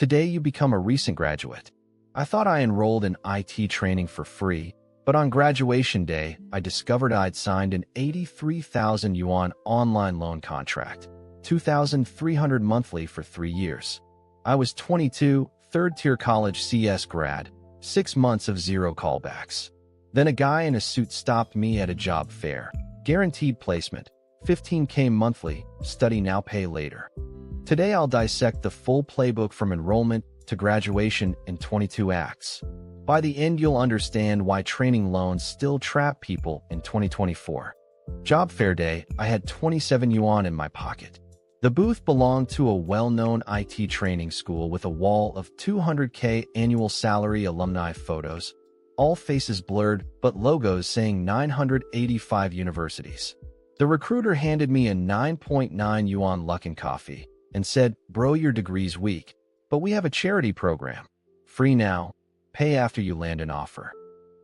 Today you become a recent graduate. I thought I enrolled in IT training for free, but on graduation day, I discovered I'd signed an 83,000 yuan online loan contract, 2,300 monthly for 3 years. I was 22, third-tier college CS grad, 6 months of zero callbacks. Then a guy in a suit stopped me at a job fair. Guaranteed placement, 15K monthly, study now pay later. Today I'll dissect the full playbook from enrollment to graduation in 22 acts. By the end you'll understand why training loans still trap people in 2024. Job fair day, I had 27 yuan in my pocket. The booth belonged to a well-known IT training school with a wall of 200K annual salary alumni photos, all faces blurred but logos saying 985 universities. The recruiter handed me a 9.9 yuan Luckin coffee and said, "Bro, your degree's weak, but we have a charity program. Free now, pay after you land an offer."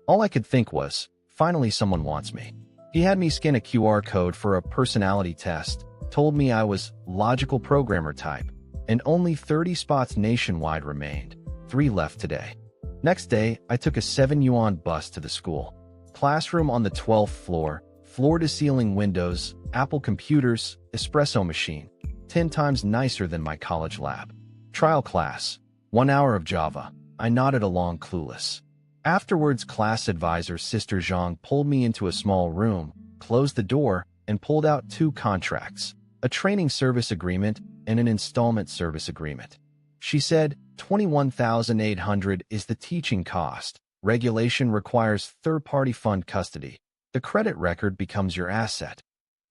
All I could think was, finally someone wants me. He had me scan a QR code for a personality test, told me I was logical programmer type, and only 30 spots nationwide remained. 3 left today. Next day, I took a 7 yuan bus to the school. Classroom on the 12th floor, floor-to-ceiling windows, Apple computers, espresso machine, 10 times nicer than my college lab. Trial class, 1 hour of Java. I nodded along clueless. Afterwards, class advisor Sister Zhang pulled me into a small room, closed the door, and pulled out 2 contracts, a training service agreement and an installment service agreement. She said, 21,800 is the teaching cost. Regulation requires third-party fund custody. The credit record becomes your asset.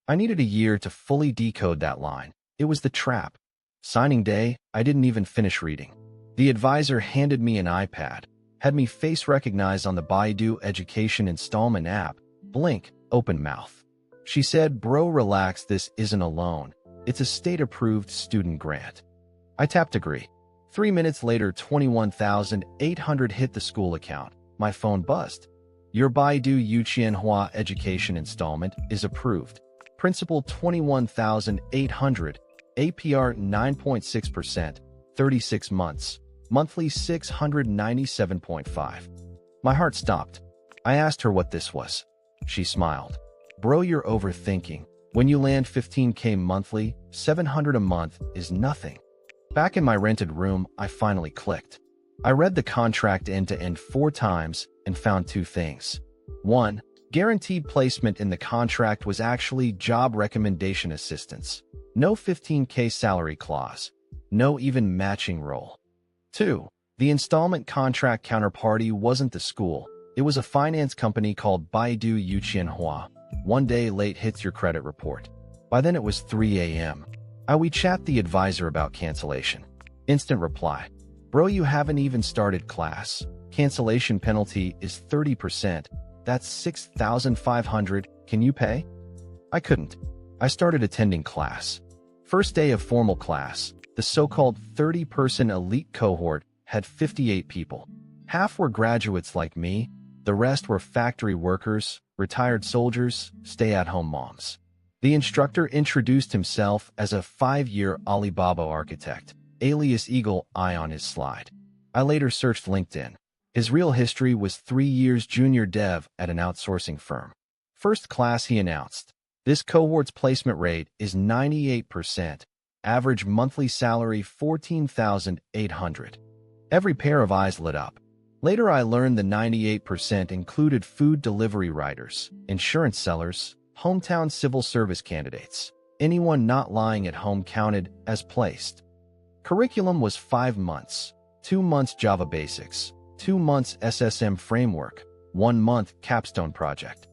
I needed a year to fully decode that line. It was the trap. Signing day, I didn't even finish reading. The advisor handed me an iPad, had me face recognize on the Baidu Education installment app, blink, open mouth. She said, "Bro, relax, this isn't a loan. It's a state-approved student grant." I tapped agree. 3 minutes later, 21,800 hit the school account. My phone buzzed. "Your Baidu Yuqianhua education installment is approved. Principal 21,800, APR 9.6%, 36 months, monthly 697.5. My heart stopped. I asked her what this was. She smiled. "Bro, you're overthinking. When you land 15K monthly, 700 a month is nothing." Back in my rented room, I finally clicked. I read the contract end to end 4 times and found 2 things. 1. Guaranteed placement in the contract was actually job recommendation assistance. No 15K salary clause. No even matching role. 2. The installment contract counterparty wasn't the school. It was a finance company called Baidu Yuqianhua. 1 day late hits your credit report. By then it was 3 a.m. I WeChat the advisor about cancellation. Instant reply. "Bro, you haven't even started class. Cancellation penalty is 30%. That's 6,500. Can you pay?" I couldn't. I started attending class. First day of formal class, the so-called 30-person elite cohort had 58 people. Half were graduates like me. The rest were factory workers, retired soldiers, stay-at-home moms. The instructor introduced himself as a 5-year Alibaba architect, alias Eagle Eye on his slide. I later searched LinkedIn. His real history was 3 years junior dev at an outsourcing firm. First class, he announced. This cohort's placement rate is 98%. Average monthly salary 14,800. Every pair of eyes lit up. Later I learned the 98% included food delivery riders, insurance sellers, hometown civil service candidates. Anyone not lying at home counted as placed. Curriculum was 5 months. 2 months Java Basics, 2 months SSM Framework, 1 month Capstone Project.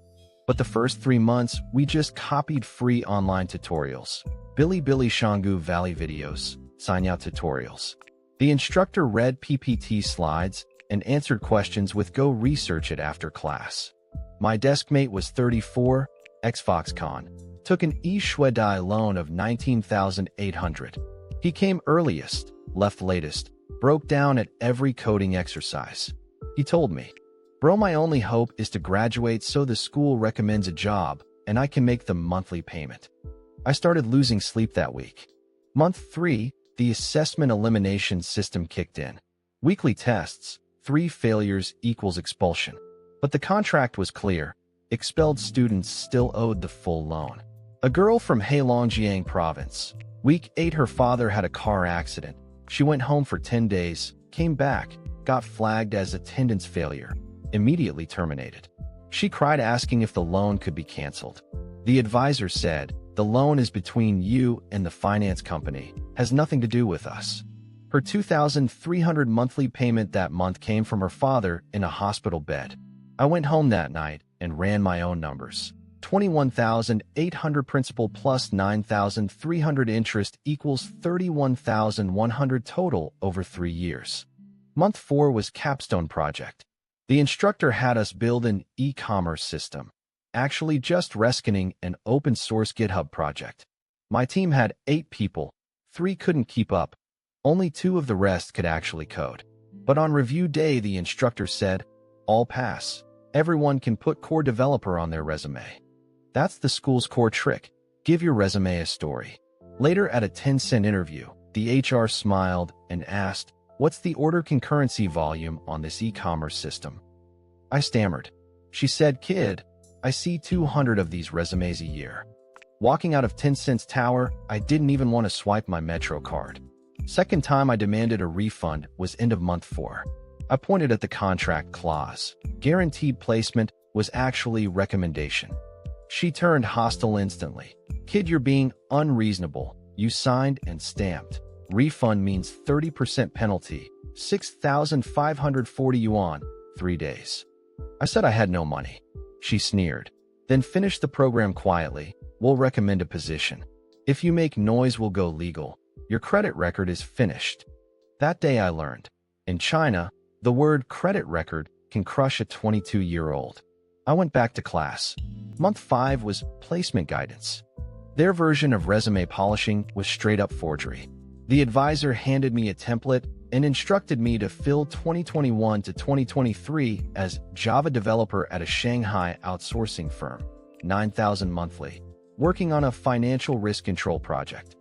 But the first 3 months, we just copied free online tutorials. Bilibili Shangu Valley videos, sign-out tutorials. The instructor read PPT slides and answered questions with "Go research it after class." My deskmate was 34, ex-Foxconn, took an Shuedai loan of 19,800. He came earliest, left latest, broke down at every coding exercise. He told me, "Bro, my only hope is to graduate so the school recommends a job and I can make the monthly payment." I started losing sleep that week. Month 3, the assessment elimination system kicked in. Weekly tests, 3 failures equals expulsion. But the contract was clear. Expelled students still owed the full loan. A girl from Heilongjiang province. Week 8, her father had a car accident. She went home for 10 days, came back, got flagged as attendance failure, immediately terminated. She cried asking if the loan could be canceled. The advisor said, "The loan is between you and the finance company, has nothing to do with us." Her 2,300 monthly payment that month came from her father in a hospital bed. I went home that night and ran my own numbers. 21,800 principal plus 9,300 interest equals 31,100 total over 3 years. Month 4 was capstone project. The instructor had us build an e-commerce system. Actually just Rescaning an open source GitHub project. My team had 8 people. 3 couldn't keep up. Only 2 of the rest could actually code. But on review day, the instructor said, "All pass. Everyone can put core developer on their resume." That's the school's core trick. Give your resume a story. Later at a Tencent interview, the HR smiled and asked, "What's the order concurrency volume on this e-commerce system?" I stammered. She said, "Kid, I see 200 of these resumes a year." Walking out of Tencent's tower, I didn't even want to swipe my Metro card. Second time I demanded a refund was end of month 4. I pointed at the contract clause. Guaranteed placement was actually recommendation. She turned hostile instantly. "Kid, you're being unreasonable. You signed and stamped. Refund means 30% penalty, 6,540 yuan, 3 days." I said I had no money. She sneered. "Then finish the program quietly. We'll recommend a position. If you make noise, we'll go legal. Your credit record is finished." That day I learned. In China, the word credit record can crush a 22-year-old. I went back to class. Month 5 was placement guidance. Their version of resume polishing was straight-up forgery. The advisor handed me a template and instructed me to fill 2021 to 2023 as Java developer at a Shanghai outsourcing firm, 9,000 monthly, working on a financial risk control project.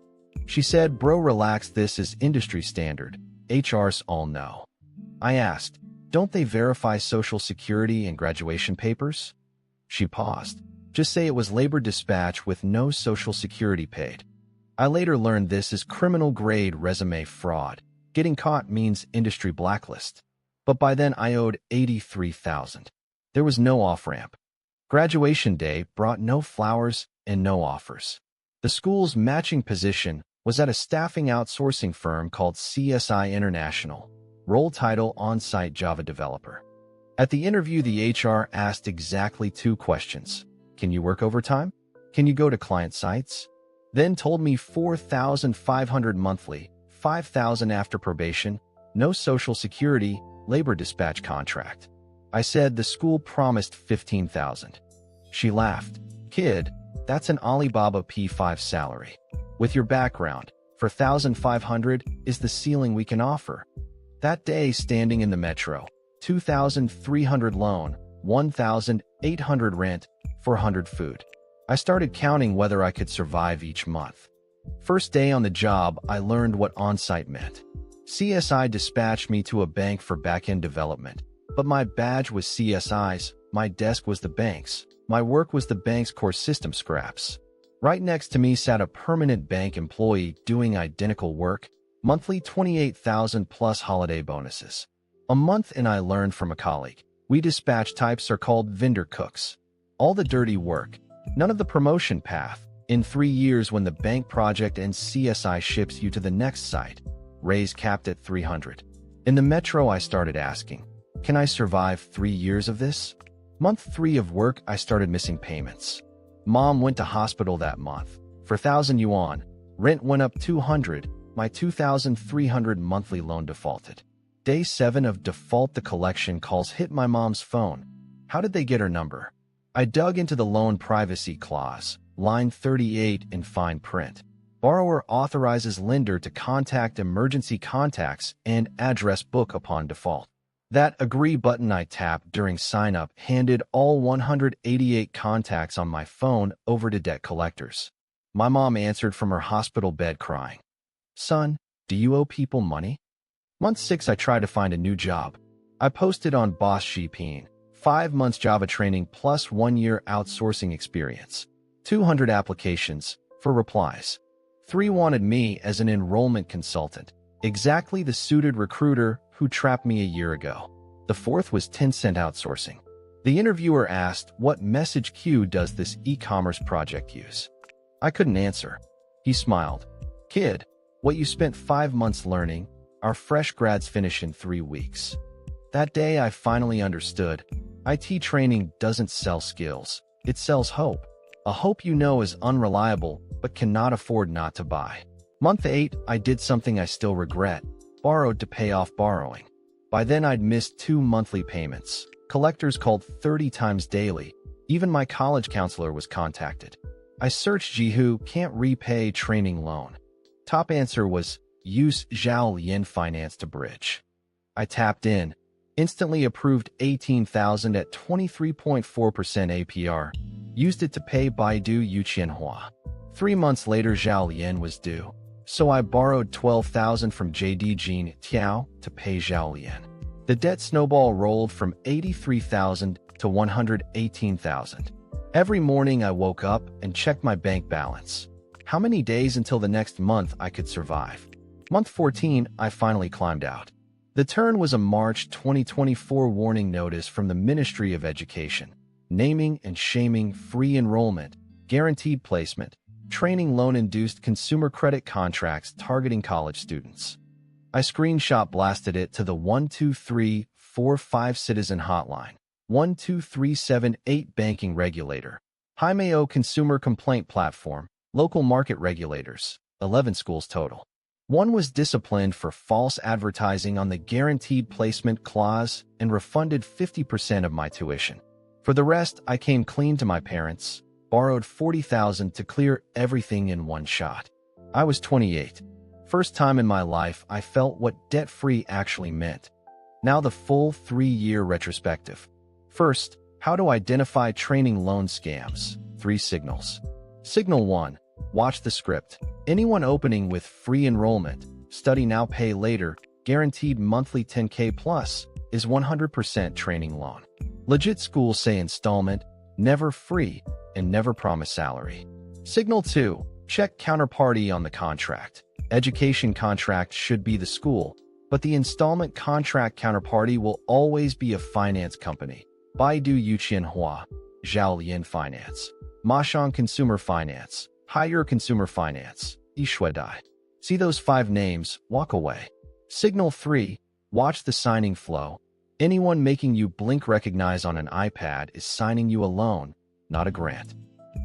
She said, "Bro, relax, this is industry standard. HRs all know." I asked, "Don't they verify social security and graduation papers?" She paused. "Just say it was labor dispatch with no social security paid." I later learned this is criminal-grade resume fraud. Getting caught means industry blacklist. But by then I owed 83,000. There was no off-ramp. Graduation day brought no flowers and no offers. The school's matching position was at a staffing outsourcing firm called CSI International. Role title on-site Java developer. At the interview, the HR asked exactly 2 questions. Can you work overtime? Can you go to client sites? Then told me 4,500 monthly, 5,000 after probation, no social security, labor dispatch contract. I said the school promised 15,000. She laughed. "Kid, that's an Alibaba P5 salary. With your background, 4,500 is the ceiling we can offer." That day, standing in the metro, 2,300 loan, 1,800 rent, 400 food. I started counting whether I could survive each month. First day on the job, I learned what on-site meant. CSI dispatched me to a bank for back-end development, but my badge was CSI's, my desk was the bank's, my work was the bank's core system scraps. Right next to me sat a permanent bank employee doing identical work, monthly 28,000 plus holiday bonuses. A month in, I learned from a colleague. We dispatch types are called vendor cooks. All the dirty work, none of the promotion path. In 3 years, when the bank project ends, CSI ships you to the next site. Raise capped at 300. In the metro, I started asking, can I survive 3 years of this? Month 3 of work, I started missing payments. Mom went to hospital that month. For 1,000 yuan, rent went up 200. My 2,300 monthly loan defaulted. Day 7 of default, the collection calls hit my mom's phone. How did they get her number? I dug into the loan privacy clause, line 38 in fine print. Borrower authorizes lender to contact emergency contacts and address book upon default. That agree button I tapped during sign-up handed all 188 contacts on my phone over to debt collectors. My mom answered from her hospital bed crying. Son, Do you owe people money? Month 6, I tried to find a new job. I posted on Boss Shipin, 5 months Java training plus 1 year outsourcing experience. 200 applications, for replies. 3 wanted me as an enrollment consultant, exactly the suited recruiter who trapped me a year ago. The 4th was Tencent outsourcing. The interviewer asked, what message queue does this e-commerce project use? I couldn't answer. He smiled. Kid, what you spent 5 months learning, our fresh grads finish in 3 weeks. That day I finally understood. IT training doesn't sell skills. It sells hope. A hope you know is unreliable, but cannot afford not to buy. Month 8, I did something I still regret. Borrowed to pay off borrowing. By then I'd missed 2 monthly payments. Collectors called 30 times daily. Even my college counselor was contacted. I searched Jihu can't repay training loan. Top answer was, use Zhao Lian Finance to bridge. I tapped in. Instantly approved 18,000 at 23.4% APR. Used it to pay Baidu Yuqianhua. 3 months later Zhao Lian was due. So I borrowed 12,000 from JD Jean Tiao to pay Zhao Lian. The debt snowball rolled from 83,000 to 118,000. Every morning I woke up and checked my bank balance. How many days until the next month I could survive? Month 14, I finally climbed out. The turn was a March 2024 warning notice from the Ministry of Education, naming and shaming free enrollment, guaranteed placement, training loan-induced consumer credit contracts targeting college students. I screenshot blasted it to the 12345 Citizen Hotline. 12378 Banking Regulator, Haimeo Consumer Complaint Platform, Local Market Regulators, 11 schools total. 1 was disciplined for false advertising on the Guaranteed Placement Clause and refunded 50% of my tuition. For the rest, I came clean to my parents, borrowed 40,000 to clear everything in one shot. I was 28. First time in my life I felt what debt-free actually meant. Now the full 3-year retrospective. First, how to identify training loan scams. 3 signals. Signal 1. Watch the script. Anyone opening with free enrollment, study now pay later, guaranteed monthly 10K plus, is 100% training loan. Legit schools say installment, never free, and never promise salary. Signal 2. Check counterparty on the contract. Education contract should be the school, but the installment contract counterparty will always be a finance company. Baidu Yuqianhua, Zhao Lian Finance, Mashang Consumer Finance, Haier Consumer Finance, Yishuedai. See those 5 names, walk away. Signal 3. Watch the signing flow. Anyone making you blink recognize on an iPad is signing you a loan, not a grant.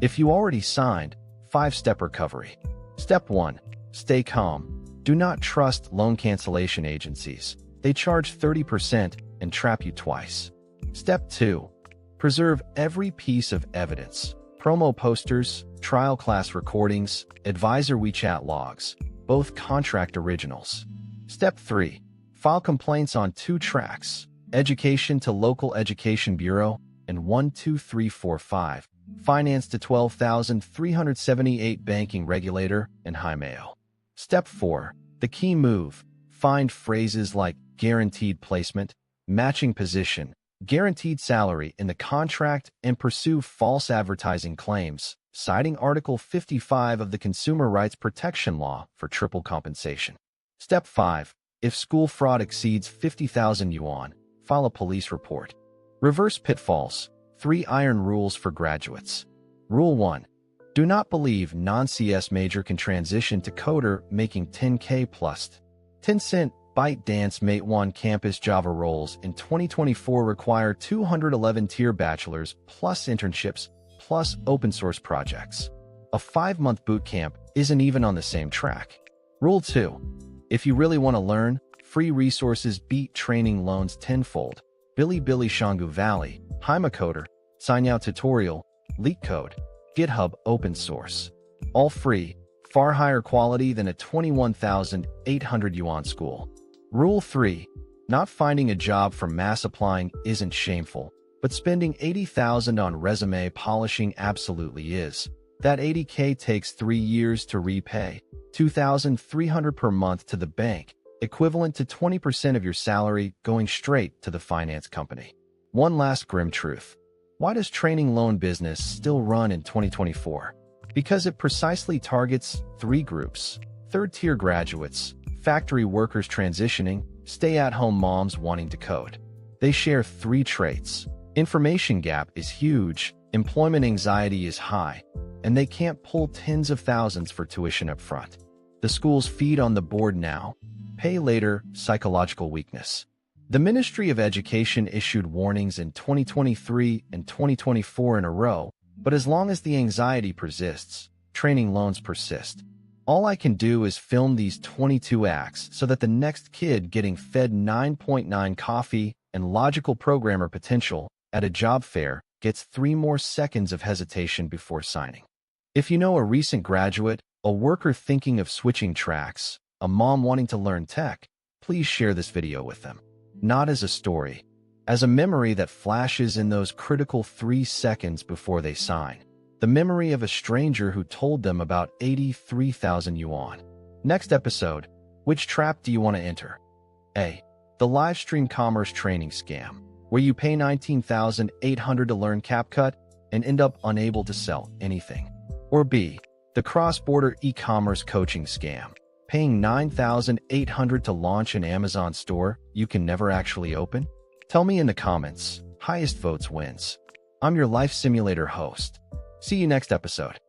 If you already signed, 5-step recovery. Step 1. Stay calm. Do not trust loan cancellation agencies. They charge 30% and trap you twice. Step 2. Preserve every piece of evidence. Promo posters, trial class recordings, advisor WeChat logs, both contract originals. Step 3. File complaints on 2 tracks, education to local education bureau, and 12345, finance to 12,378 banking regulator, and Haimeo. Step 4. The key move. Find phrases like guaranteed placement, matching position, guaranteed salary in the contract and pursue false advertising claims, citing Article 55 of the Consumer Rights Protection Law for triple compensation. Step 5. If school fraud exceeds 50,000 yuan, file a police report. Reverse pitfalls. 3 iron rules for graduates. Rule 1. Do not believe non-CS major can transition to coder making 10K plus. Tencent, ByteDance Mate1 campus Java roles in 2024 require 211 tier bachelors plus internships plus open source projects. A 5-month bootcamp isn't even on the same track. Rule 2. If you really want to learn, free resources beat training loans tenfold. Bilibili Shangu Valley, Haimacoder, Signyow Tutorial, LeetCode, GitHub open source. All free, far higher quality than a 21,800 yuan school. Rule 3. Not finding a job from mass applying isn't shameful, but spending 80,000 on resume polishing absolutely is. That 80K takes 3 years to repay, 2,300 per month to the bank, equivalent to 20% of your salary going straight to the finance company. One last grim truth. Why does training loan business still run in 2024? Because it precisely targets 3 groups: third-tier graduates, factory workers transitioning, stay-at-home moms wanting to code. They share 3 traits. Information gap is huge, employment anxiety is high, and they can't pull tens of thousands for tuition up front. The schools feed on the board now, pay later, psychological weakness. The Ministry of Education issued warnings in 2023 and 2024 in a row, but as long as the anxiety persists, training loans persist. All I can do is film these 22 acts so that the next kid getting fed 9.9 coffee and logical programmer potential at a job fair gets 3 more seconds of hesitation before signing. If you know a recent graduate, a worker thinking of switching tracks, a mom wanting to learn tech, please share this video with them. Not as a story, as a memory that flashes in those critical 3 seconds before they sign. The memory of a stranger who told them about 83,000 yuan. Next episode, which trap do you want to enter? A. The live stream commerce training scam, where you pay 19,800 to learn CapCut and end up unable to sell anything. Or B. The cross-border e-commerce coaching scam, paying 9,800 to launch an Amazon store you can never actually open? Tell me in the comments. Highest votes wins. I'm your life simulator host. See you next episode.